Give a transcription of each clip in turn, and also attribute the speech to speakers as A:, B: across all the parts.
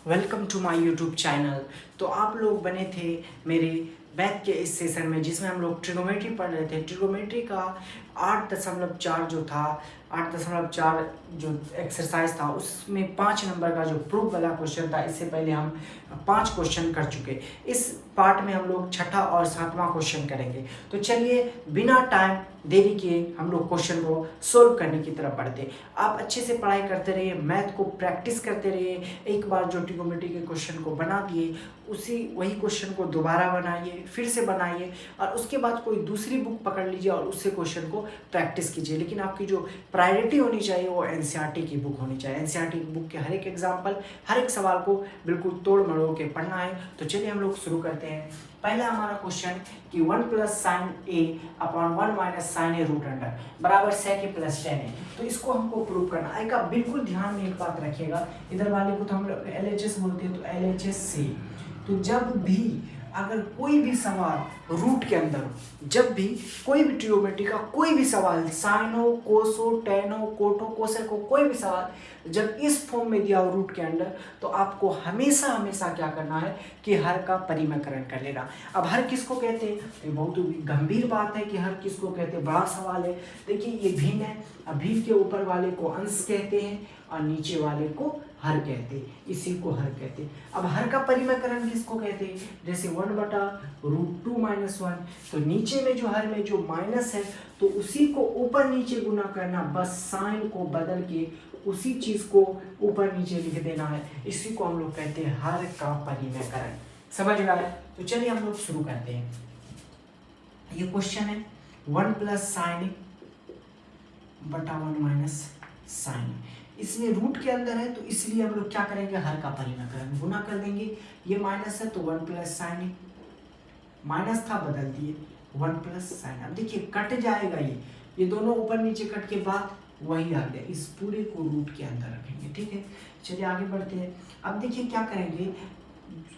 A: Welcome to my YouTube channel. तो आप लोग बने थे मेरे मैथ के इस सेशन में जिसमें हम लोग ट्रिग्नोमेट्री पढ़ रहे थे। ट्रिग्नोमेट्री का 8.4 जो था, 8.4 जो एक्सरसाइज था उसमें 5 नंबर का जो प्रूफ वाला क्वेश्चन था, इससे पहले हम 5 क्वेश्चन कर चुके। इस पार्ट में हम लोग छठा और सातवां क्वेश्चन करेंगे। तो चलिए बिना टाइम देरी किए हम लोग क्वेश्चन को सोल्व करने की तरफ बढ़ते। आप अच्छे से पढ़ाई करते रहिए, मैथ को प्रैक्टिस करते रहिए। एक बार जो ट्रिग्नोमेट्री के क्वेश्चन को बना दिए वही क्वेश्चन को दोबारा बनाइए, फिर से बनाइए और उसके बाद कोई दूसरी बुक पकड़ लीजिए और उससे क्वेश्चन को प्रैक्टिस कीजिए। लेकिन आपकी जो प्रायोरिटी होनी चाहिए वो एनसीईआरटी की बुक होनी चाहिए। एनसीईआरटी की बुक के हर एक एग्जाम्पल, हर एक सवाल को बिल्कुल तोड़ मरोड़ के पढ़ना है। तो चलिए हम लोग शुरू करते हैं। पहला हमारा क्वेश्चन कि 1 + sin a upon 1 - sin a root under बराबर sec a + tan a। तो इसको हमको प्रूव करना है। का बिल्कुल ध्यान में एक बात रखिएगा, इधर वाले को तो हम लोग LHS बोलते हैं, तो LHS से तो जब भी अगर कोई भी सवाल रूट के अंदर हो, जब भी कोई भी ट्रिग्नोमेट्री का कोई भी सवाल, साइनो, कोसो, टेनो, कोटो, कोसेक को कोई भी सवाल जब इस फॉर्म में दिया हो रूट के अंदर, तो आपको हमेशा हमेशा क्या करना है कि हर का परिमेयकरण कर लेना। अब हर किसको कहते हैं, ये बहुत गंभीर बात है कि हर किसको कहते हैं, बड़ा सवाल है। देखिए ये भिन्न है। अब भिन्न के ऊपर वाले को अंश कहते हैं और नीचे वाले को हर कहते हैं, इसी को हर कहते हैं। अब हर का परिमेयकरण किसको कहते हैं, जैसे 1/√2 - 1। तो नीचे में जो हर में जो माइनस है तो उसी को ऊपर नीचे गुना करना, बस साइन को बदल के उसी चीज को ऊपर नीचे लिख देना है। इसी को हम लोग कहते हैं हर का परिमेयकरण। समझ में आया? तो चलिए हम लोग शुरू करते हैं। ये क्वेश्चन है 1 + sin बटा 1 - sin। इसमें रूट के अंदर है तो इसलिए हम लोग क्या करेंगे, हर का परिमेयकरण गुना कर देंगे। ये माइनस है तो 1 + sin, माइनस था बदल दिए 1 + sin। अब देखिए कट जाएगा, ये दोनों ऊपर नीचे कट के बाद वही आ गया। इस पूरे को रूट के अंदर रखेंगे। ठीक है, चलिए आगे बढ़ते हैं। अब देखिए क्या करेंगे,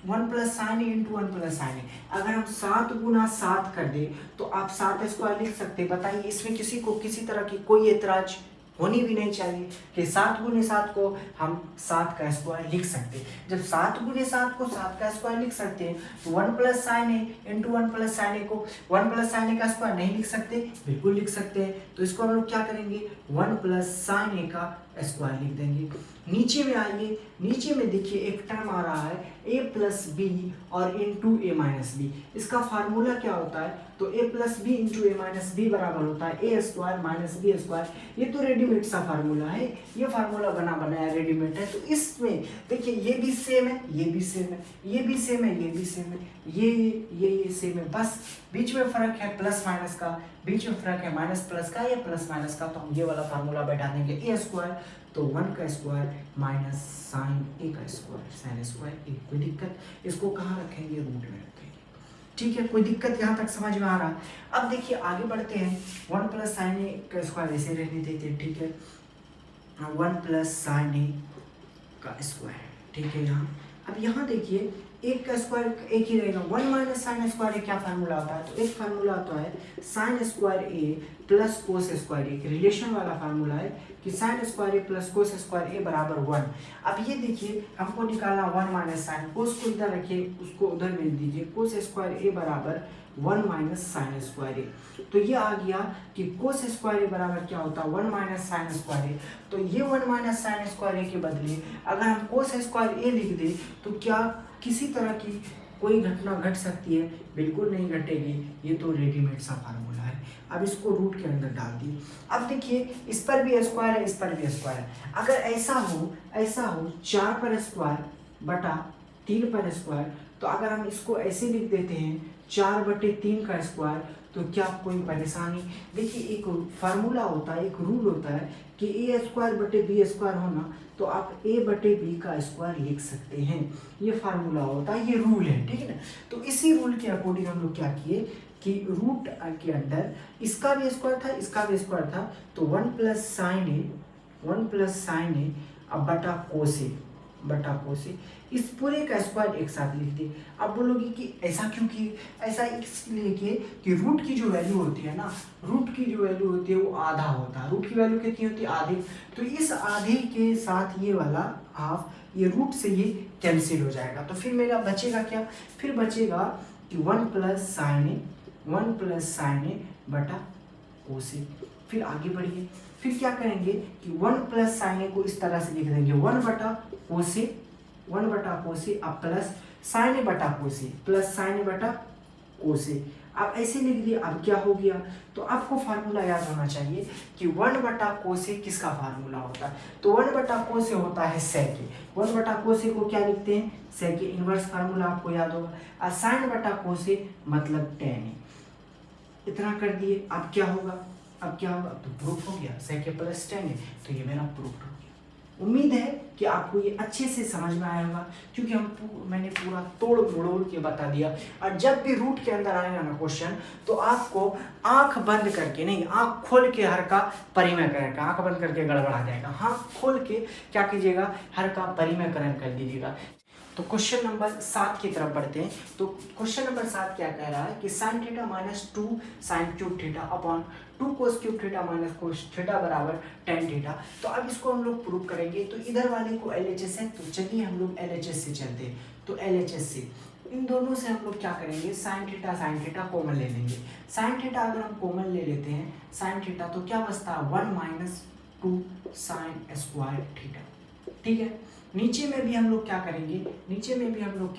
A: 1 + sin × 1 + sin। अगर हम 7 × 7 कर दे तो आप 7² लिख सकते। बताइए इसमें किसी को किसी तरह की कोई एतराज होनी भी नहीं चाहिए कि 7 × 7 को हम 7² लिख सकते। जब 7 × 7 को 7² लिख सकते हैं तो 1 + sin a × 1 + sin a को 1 + sin a का स्क्वायर नहीं लिख सकते, बिल्कुल लिख सकते हैं। तो इसको हम लोग क्या करेंगे, 1 + sin a का स्क्वायर लिख देंगे। नीचे में आइए, नीचे में देखिए एक टर्म आ रहा है a + b और * a - b। इसका फार्मूला क्या होता है, तो a + b × a - b बराबर होता है a² - b²। ये तो रेडीमेड सा फार्मूला है, ये फार्मूला बना बनाया रेडीमेड है। तो इसमें देखिए ये भी सेम है, ये भी सेम है, ये भी सेम है, ये भी सेम है, ये सेम है। बस बीच में फर्क है प्लस माइनस का, बीच में फर्क है माइनस प्लस का या प्लस माइनस का। तो हम ये वाला फार्मूला बैठा देंगे a², तो 1 का स्क्वायर माइनस साइन a का स्क्वायर, साइन स्क्वायर a। कोई दिक्कत, इसको कहाँ रखेंगे, रूट में रखेंगे। ठीक है, कोई दिक्कत यहाँ तक समझ में आ रहा है? अब देखिए आगे बढ़ते हैं। 1 + sin a का स्क्वायर ऐसे रहने देते हैं। ठीक है, 1 + sin a का स्क्वायर। ठीक है, अब यहाँ देखिए एक का स्क्वायर एक ही रहेगा। 1 - sin² क्या फार्मूला आता है, तो एक फार्मूला आता है sin² a + cos² a। एक रिलेशन वाला फार्मूला है कि sin² a + cos² a बराबर 1। अब ये देखिए हमको निकालना 1 - sin, cos को इधर रखिए, उसको उधर भेज दीजिए। cos² a बराबर 1 - sin² a। तो ये आ गया कि cos² a बराबर क्या होता है, 1 - sin² a। तो ये 1 - sin² a के बदले अगर हम cos² a लिख दें तो क्या किसी तरह की कोई घटना घट सकती है, बिल्कुल नहीं घटेगी। ये तो रेडीमेड सा फार्मूला है। अब इसको रूट के अंदर डाल दिए। अब देखिए इस पर भी स्क्वायर है, इस पर भी स्क्वायर है। अगर ऐसा हो 4 पर स्क्वायर बटा 3 पर स्क्वायर, तो अगर हम इसको ऐसे लिख देते हैं 4/3 का स्क्वायर, तो क्या कोई परेशानी? देखिए एक फार्मूला होता है, एक रूल होता है कि a²/b² होना, तो आप a/b का स्क्वायर लिख सकते हैं। ये फार्मूला होता है, ये रूल है। ठीक है ना? तो इसी रूल के अकॉर्डिंग हम लोग क्या किए कि रूट के अंदर इसका भी स्क्वायर था, इसका भी स्क्वायर था, तो 1 + sin a अब बटा cos a, इस पूरे का स्क्वायर एक साथ लिख दिए। अब बोलोगे कि ऐसा क्यों किए? ऐसा इसलिए किए कि रूट की जो वैल्यू होती है ना, रूट की जो वैल्यू होती है वो आधा होता है। रूट की वैल्यू कितनी होती है, आधी। तो इस आधे के साथ ये वाला हाफ, ये रूट से ये कैंसिल हो जाएगा। तो फिर मेरा बचेगा क्या, फिर बचेगा कि 1 प्लस साइन ए बटा कोस ए। फिर आगे बढ़िए, फिर क्या करेंगे कि 1 प्लस साइन ए को इस तरह से लिख देंगे 1 बटा कोस ए अब प्लस साइन ए बटा कोस ए प्लस साइन ए बटा कोस ए। अब ऐसे लिख दिए। अब क्या हो गया, तो आपको फार्मूला याद होना चाहिए कि 1 बटा कोस ए किसका फार्मूला होता है, तो 1 बटा कोस ए होता है सेक ए। 1 बटा कोस ए को क्या लिखते हैं, सेक ए। इनवर्स फार्मूला आपको याद होगा। और साइन बटा कोस ए मतलब टेन ए। इतना कर दिए। अब क्या होगा, अब तो प्रूफ हो गया, सेक ए प्लस टेन ए। तो ये मेरा प्रूफ हो गया। उम्मीद है कि आपको ये अच्छे से समझ में आया होगा, क्योंकि मैंने पूरा तोड़ मड़ोड़ के बता दिया। और जब भी रूट के अंदर आएगा ना क्वेश्चन, तो आपको आंख बंद करके नहीं, आंख खोल के हर का परिमयकरण का, आंख बंद करके गड़बड़ा जाएगा, हाँ खोल के क्या कीजिएगा, हर का परिमयकरण कर दीजिएगा। तो क्वेश्चन नंबर 7 की तरफ बढ़ते हैं। तो क्वेश्चन नंबर 7 क्या कह रहा है कि sine theta minus 2 sine cube theta upon 2 cos cube theta minus cos theta बराबर टेन थीटा। तो अब इसको हम लोग प्रूव करेंगे। तो इधर वाले को LHS है, तो चलिए हम लोग LHS से चलते हैं। तो LHS से इन दोनों से हम लोग क्या करेंगे, साइन थीटा कॉमन ले लेंगे। साइन थीटा अगर हम कॉमन ले लेते हैं साइन थीटा, तो क्या बचता है 1 माइनस 2 साइन स्क्वायर थीटा। ठीक है, नीचे में भी हम लोग क्या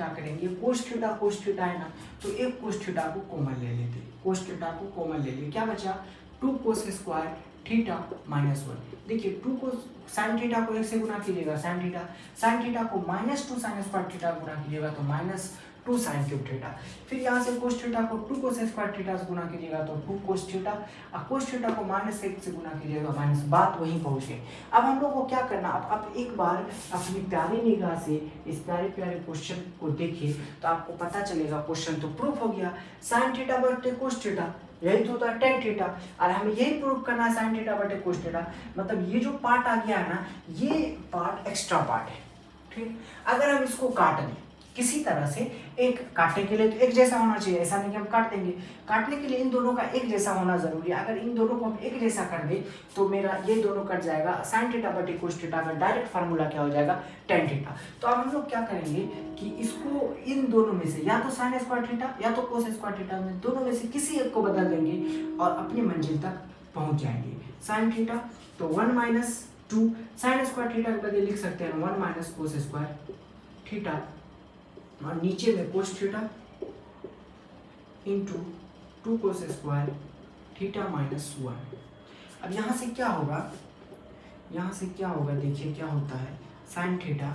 A: करेंगे, कोस थीटा है ना, तो एक कोस थीटा को कॉमन ले लेते हैं। कोस थीटा को कॉमन ले लिए, क्या बचा 2 कोस स्क्वायर थीटा माइनस 1। देखिए 2 को साइन थीटा को 1 से गुना कीजिएगा, साइन थीटा को माइनस 2 साइन स्क्वायर थीटा गुना कीजिएगा तो माइनस 2 साइन क्यूब थीटा। फिर यहाँ से कोस थीटा को 2 कोस स्क्वायर थीटा से गुना कीजिएगा तो 2 कोस थीटा, और कोस थीटा को माइनस 1 से गुना कीजिएगा माइनस, बात वहीं पहुँच गई। अब हम लोग को क्या करना, अब एक बार अपनी प्यारी निगाह से इस प्यारे क्वेश्चन को देखिए तो आपको पता चलेगा क्वेश्चन तो प्रूफ हो गया। साइन थीटा बटे कोस थीटा, यही तो होता है टेन थीटा, और हमें यही प्रूव करना है साइन थीटा बटे कोस थीटा। मतलब ये जो पार्ट आ गया है ना, ये पार्ट एक्स्ट्रा पार्ट है। ठीक, अगर हम इसको काट दें किसी तरह से, एक काटने के लिए तो एक जैसा होना चाहिए, ऐसा नहीं कि हम काट देंगे। काटने के लिए इन दोनों का एक जैसा होना जरूरी है। अगर इन दोनों को हम एक जैसा कर दें तो मेरा ये दोनों कट जाएगा। साइन थीटा बटे कोस थीटा का डायरेक्ट फार्मूला क्या हो जाएगा, टेन थीटा। तो अब हम लोग क्या करेंगे कि इसको इन दोनों में से या तो साइन स्क्वायर थीटा या तो कोस स्क्वायर थीटा में दोनों में से किसी एक को बदल देंगे और अपनी मंजिल तक पहुंच जाएंगे। साइन थीटा तो 1 माइनस 2 साइन स्क्वायर थीटा के बदले लिख सकते हैं 1 माइनस कोस स्क्वायर थीटा, और नीचे में cos theta into 2 cos square theta minus 1। अब यहाँ से क्या होगा, देखिए क्या होता है, साइन थीटा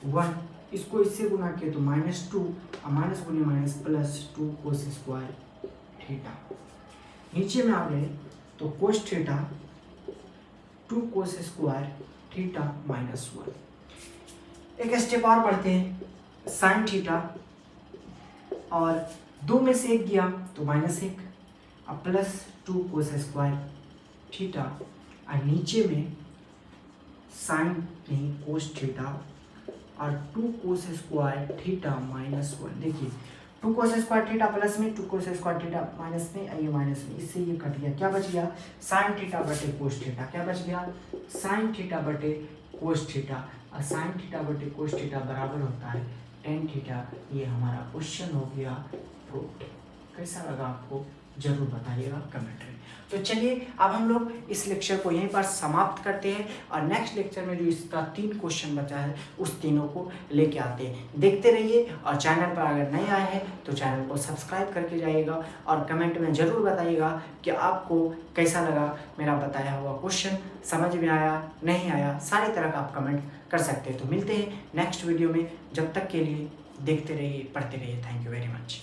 A: 1, इसको इससे गुना किया तो माइनस 2, और माइनस गुने minus plus 2 cos square theta. नीचे में आ गए तो cos theta 2 cos square theta minus 1। एक स्टेप और बढ़ते हैं, साइन थीटा और 2 में से 1 गया तो माइनस 1, और प्लस 2 कोस स्क्वायर थीटा, और नीचे में साइन नहीं कोस थीटा और 2 कोस स्क्वायर थीटा माइनस 1। देखिए 2 कोस स्क्वायर थीटा प्लस में, 2 कोस स्क्वायर थीटा माइनस में, ये माइनस में, इससे ये कट गया। क्या बच गया, साइन थीटा बटे कोस थीटा। क्या बच गया, साइन थीटा बटे कोस थीटा, और साइन थीटा बटे कोस थीटा बराबर होता है टेन थीटा। ये हमारा क्वेश्चन हो गया प्रूव्ड। कैसा लगा आपको जरूर बताइएगा कमेंट में। तो चलिए अब हम लोग इस लेक्चर को यहीं पर समाप्त करते हैं, और नेक्स्ट लेक्चर में जो इसका 3 क्वेश्चन बचा है उस तीनों को लेके आते हैं। देखते रहिए, और चैनल पर अगर नए आए हैं तो चैनल को सब्सक्राइब करके जाइएगा, और कमेंट में ज़रूर बताइएगा कि आपको कैसा लगा मेरा बताया हुआ क्वेश्चन, समझ में आया नहीं आया, सारे तरह का आप कमेंट कर सकते हैं। तो मिलते हैं नेक्स्ट वीडियो में, जब तक के लिए देखते रहिए, पढ़ते रहिए। Thank you very much.